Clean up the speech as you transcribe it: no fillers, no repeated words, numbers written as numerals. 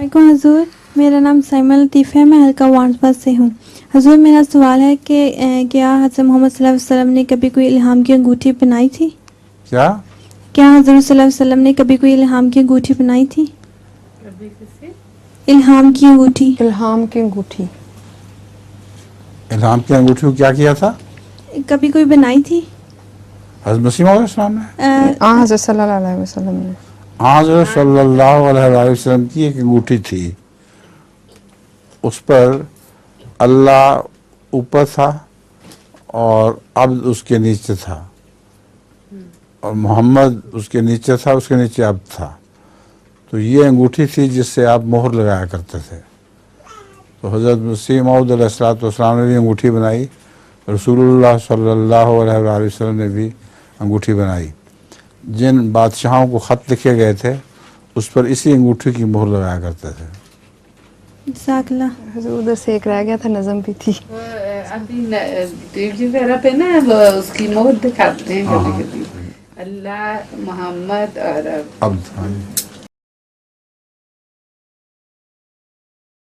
علیکم حضور، میرا نام سائمہ لطیف ہے، میں حلقہ وانسبت سے ہوں. حضور میرا سوال ہے کہ کیا حضرت محمد صلی اللہ علیہ وسلم نے کبھی کوئی الہام کی انگوٹھی بنائی تھی؟ کیا حضور صلی اللہ علیہ وسلم نے کبھی کوئی الہام کی انگوٹھی بنائی تھی؟ الہام کی انگوٹھی. الہام کی انگوٹھی. الہام کی انگوٹھی کو کیا کیا تھا؟ کبھی کوئی بنائی تھی؟ حضرت مسیح علیہ السلام نے. حضرت صلی اللہ علیہ وسلم نے. حضرت صلی اللہ علیہ وسلم کی ایک انگوٹھی تھی، اس پر اللہ اوپر تھا اور عبد اس کے نیچے تھا، اور محمد اس کے نیچے تھا، اس کے نیچے عبد تھا. تو یہ انگوٹھی تھی جس سے آپ مہر لگایا کرتے تھے. تو حضرت مسیح موعود علیہ السلام نے بھی انگوٹھی بنائی، رسول اللہ صلی اللہ علیہ وسلم نے بھی انگوٹھی بنائی. جن بادشاہوں کو خط لکھے گئے تھے اس پر اسی انگوٹھی کی مہر لگایا کرتے تھے. جزاک اللہ. حضور ادھر سے ایک رہ گیا تھا، نظم بھی تھی. ابھی ٹی وی وغیرہ پہ نا وہ اس کی مہر دکھاتے ہیں کبھی کبھی، اللہ محمد اور عبد.